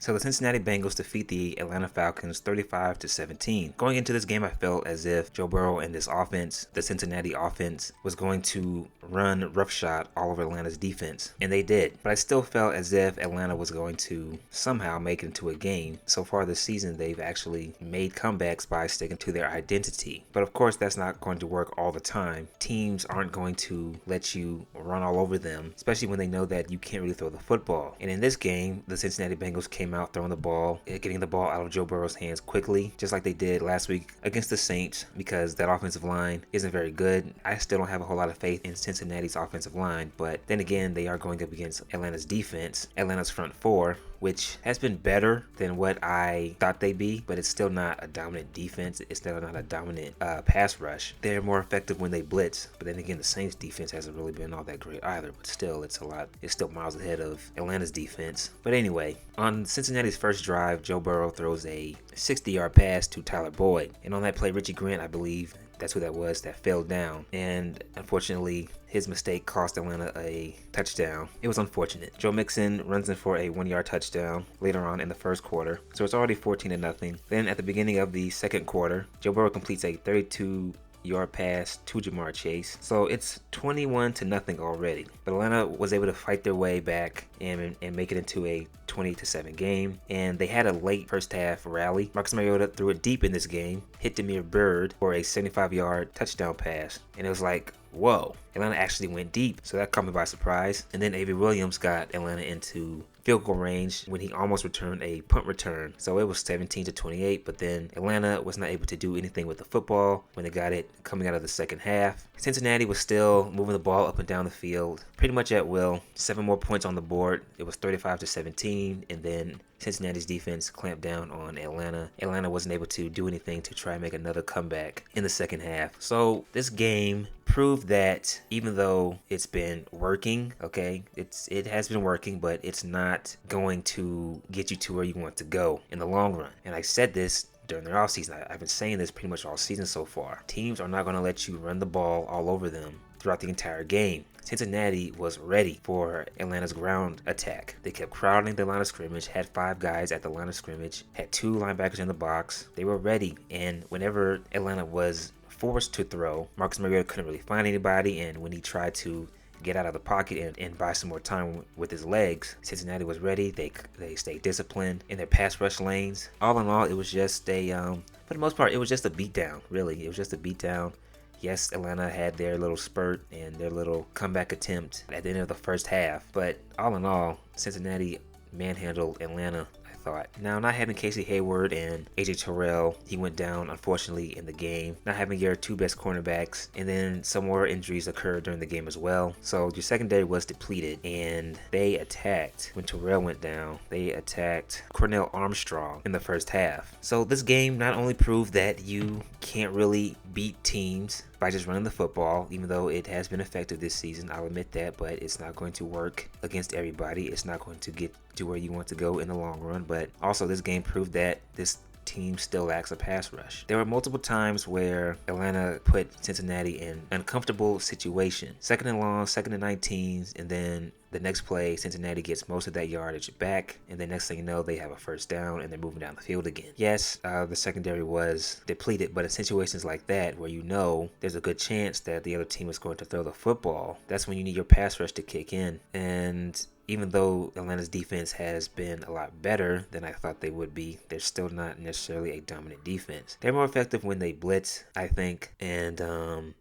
So the Cincinnati Bengals defeat the Atlanta Falcons 35-17. Going into this game, I felt as if Joe Burrow and this offense, the Cincinnati offense, was going to run roughshod all over Atlanta's defense, and they did. But I still felt as if Atlanta was going to somehow make it into a game. So far this season, they've actually made comebacks by sticking to their identity. But of course, that's not going to work all the time. Teams aren't going to let you run all over them, especially when they know that you can't really throw the football. And in this game, the Cincinnati Bengals came out throwing the ball, getting the ball out of Joe Burrow's hands quickly, just like they did last week against the Saints, because that offensive line isn't very good. I still don't have a whole lot of faith in Cincinnati's offensive line, but then again, they are going up against Atlanta's defense, Atlanta's front four, which has been better than what I thought they'd be, but it's still not a dominant defense. It's still not a dominant pass rush. They're more effective when they blitz, but then again, the Saints defense hasn't really been all that great either, but still, it's still miles ahead of Atlanta's defense. But anyway, on Cincinnati's first drive, Joe Burrow throws a 60-yard pass to Tyler Boyd, and on that play, Richie Grant, I believe, that's who that was, that fell down. And unfortunately, his mistake cost Atlanta a touchdown. It was unfortunate. Joe Mixon runs in for a 1-yard touchdown later on in the first quarter. So it's already 14-0. Then at the beginning of the second quarter, Joe Burrow completes a 32-yard pass to Jamar Chase. So it's 21-0 already. But Atlanta was able to fight their way back and make it into a 20-7 game. And they had a late first half rally. Marcus Mariota threw it deep in this game, hit Demir Bird for a 75-yard touchdown pass. And it was like, whoa, Atlanta actually went deep. So that caught me by surprise. And then Avery Williams got Atlanta into field goal range when he almost returned a punt return. So it was 17-28, but then Atlanta was not able to do anything with the football when they got it coming out of the second half. Cincinnati was still moving the ball up and down the field pretty much at will. 7 more points on the board. It was 35-17, and then Cincinnati's defense clamped down on Atlanta. Atlanta wasn't able to do anything to try and make another comeback in the second half. So this game proved that even though it's been working, okay, it has been working, but it's not going to get you to where you want to go in the long run. And I said this during their offseason. I've been saying this pretty much all season so far. Teams are not going to let you run the ball all over them throughout the entire game. Cincinnati was ready for Atlanta's ground attack. They kept crowding the line of scrimmage, had 5 guys at the line of scrimmage, had 2 linebackers in the box. They were ready, and whenever Atlanta was forced to throw, Marcus Mariota couldn't really find anybody, and when he tried to get out of the pocket and buy some more time with his legs, Cincinnati was ready. They stayed disciplined in their pass rush lanes. All in all, it was just for the most part, it was just a beatdown, really. It was just a beatdown. Yes, Atlanta had their little spurt and their little comeback attempt at the end of the first half, but all in all, Cincinnati manhandled Atlanta, I thought. Now, not having Casey Hayward and AJ Terrell, he went down, unfortunately, in the game. Not having your 2 best cornerbacks, and then some more injuries occurred during the game as well. So your secondary was depleted, and they attacked, when Terrell went down, they attacked Cornell Armstrong in the first half. So this game not only proved that you can't really beat teams by just running the football, even though it has been effective this season, I'll admit that, but it's not going to work against everybody. It's not going to get to where you want to go in the long run, but also this game proved that this team still lacks a pass rush. There were multiple times where Atlanta put Cincinnati in uncomfortable situation. 2nd and long, 2nd and 19s, and then the next play, Cincinnati gets most of that yardage back, and the next thing you know, they have a first down, and they're moving down the field again. Yes, the secondary was depleted, but in situations like that, where you know there's a good chance that the other team is going to throw the football, that's when you need your pass rush to kick in. And even though Atlanta's defense has been a lot better than I thought they would be, they're still not necessarily a dominant defense. They're more effective when they blitz, I think, and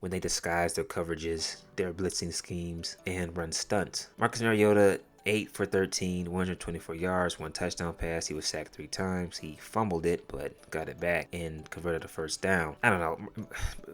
when they disguise their coverages, their blitzing schemes, and run stunts. Marcus Mariota, 8 for 13, 124 yards, 1 touchdown pass. He was sacked 3 times. He fumbled it, but got it back and converted a first down. I don't know.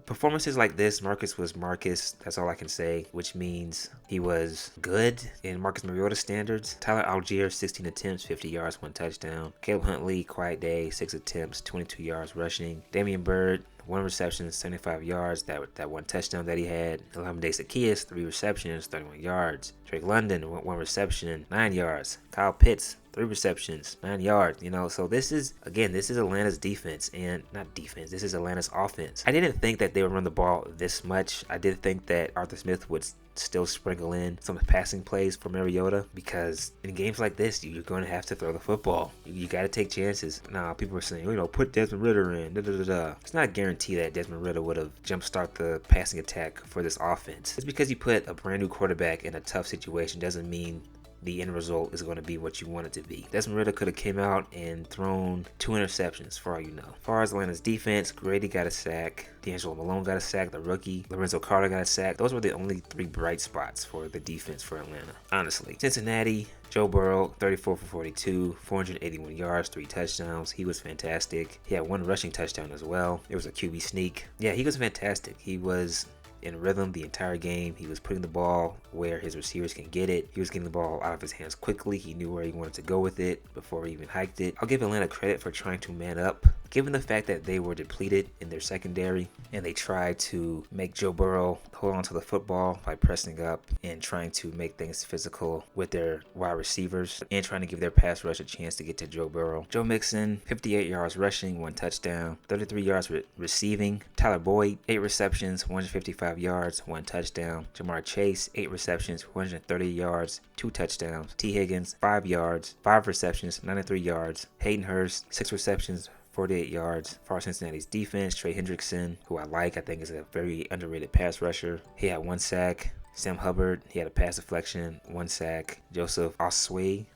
Performances like this, Marcus was Marcus. That's all I can say, which means he was good in Marcus Mariota standards. Tyler Algier, 16 attempts, 50 yards, 1 touchdown. Caleb Huntley, quiet day, 6 attempts, 22 yards rushing. Damian Bird, 1 reception, 75 yards, that 1 touchdown that he had. Olamide Zaccheaus, 3 receptions, 31 yards. Drake London, 1 reception, 9 yards. Kyle Pitts, 3 receptions, 9 yards, So this is Atlanta's defense, and not defense, this is Atlanta's offense. I didn't think that they would run the ball this much. I did think that Arthur Smith would still sprinkle in some passing plays for Mariota, because in games like this, you're going to have to throw the football. You got to take chances. Now, people are saying, put Desmond Ridder in. It's not a guarantee that Desmond Ridder would have jumpstart the passing attack for this offense. It's because you put a brand new quarterback in a tough situation doesn't mean the end result is going to be what you want it to be. Desmond Ridder could have came out and thrown 2 interceptions, for all you know. As far as Atlanta's defense, Grady got a sack, D'Angelo Malone got a sack, the rookie, Lorenzo Carter got a sack. Those were the only 3 bright spots for the defense for Atlanta, honestly. Cincinnati, Joe Burrow, 34 for 42, 481 yards, 3 touchdowns. He was fantastic. He had 1 rushing touchdown as well. It was a QB sneak. Yeah, he was fantastic. He was in rhythm the entire game. He was putting the ball where his receivers can get it. He was getting the ball out of his hands quickly. He knew where he wanted to go with it before he even hiked it. I'll give Atlanta credit for trying to man up, given the fact that they were depleted in their secondary and they tried to make Joe Burrow hold on to the football by pressing up and trying to make things physical with their wide receivers and trying to give their pass rush a chance to get to Joe Burrow. Joe Mixon, 58 yards rushing, 1 touchdown, 33 yards receiving. Tyler Boyd, 8 receptions, 155 yards, 1 touchdown. Jamar Chase, 8 receptions, 130 yards, 2 touchdowns. T. Higgins, 5 yards, 5 receptions, 93 yards. Hayden Hurst, 6 receptions, 48 yards. For Cincinnati's defense, Trey Hendrickson, who I think is a very underrated pass rusher. He had 1 sack. Sam Hubbard, he had a pass deflection, 1 sack. Joseph Osway,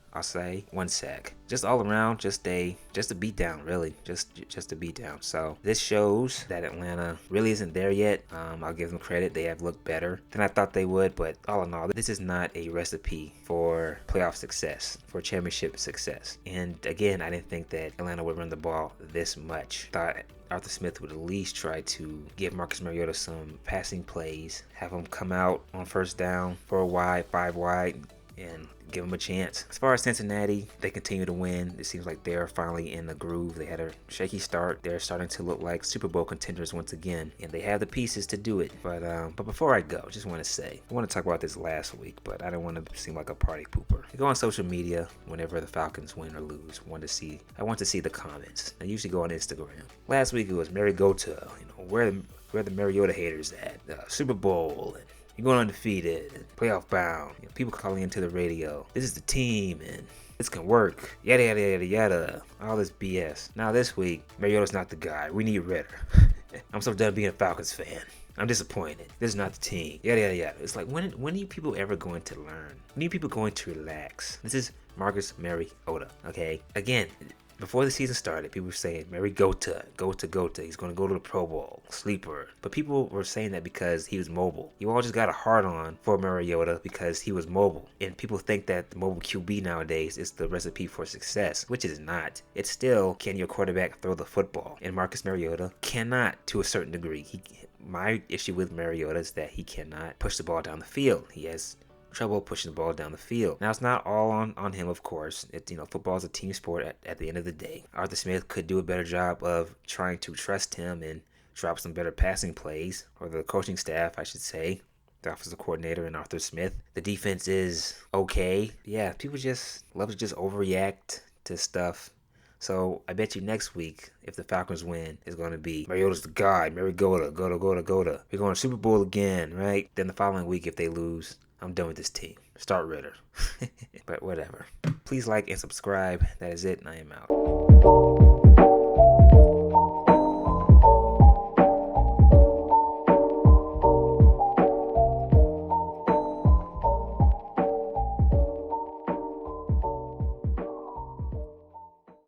1 sack. Just all around, just a beatdown, really. Just a beatdown. So this shows that Atlanta really isn't there yet. I'll give them credit. They have looked better than I thought they would, but all in all, this is not a recipe for playoff success, for championship success. And again, I didn't think that Atlanta would run the ball this much. Thought Arthur Smith would at least try to give Marcus Mariota some passing plays, have him come out on first down, 4 wide, 5 wide, and give them a chance. As far as Cincinnati, they continue to win. It seems like they're finally in the groove. They had a shaky start. They're starting to look like Super Bowl contenders once again, and they have the pieces to do it. But before I go, I just want to say, I want to talk about this last week, but I don't want to seem like a party pooper. I go on social media whenever the Falcons win or lose. I want to see the comments. I usually go on Instagram. Last week it was Mary Gota, where the Mariota haters at? Super Bowl, and you're going undefeated, and playoff bound. People calling into the radio. This is the team, and this can work. Yada, yada, yada, yada. All this BS. Now this week, Mariota's not the guy. We need Ridder. I'm so done being a Falcons fan. I'm disappointed. This is not the team. Yada, yada, yada. It's like, when are you people ever going to learn? When are you people going to relax? This is Marcus Mariota, okay? Again, before the season started, people were saying, Gota. He's going to go to the Pro Bowl. Sleeper. But people were saying that because he was mobile. You all just got a hard-on for Mariota because he was mobile. And people think that the mobile QB nowadays is the recipe for success, which it is not. It's still, can your quarterback throw the football? And Marcus Mariota cannot, to a certain degree. My issue with Mariota is that he cannot push the ball down the field. He has trouble pushing the ball down the field. Now, it's not all on him, of course. Football is a team sport at the end of the day. Arthur Smith could do a better job of trying to trust him and drop some better passing plays, or the coaching staff, I should say, the offensive coordinator and Arthur Smith. The defense is okay. Yeah, people just love to just overreact to stuff. So I bet you next week, if the Falcons win, it's going to be Mariota's the guy. Gota. We're going to Super Bowl again, right? Then the following week, if they lose, I'm done with this team. Start Ridder. But whatever. Please like and subscribe. That is it, and I am out.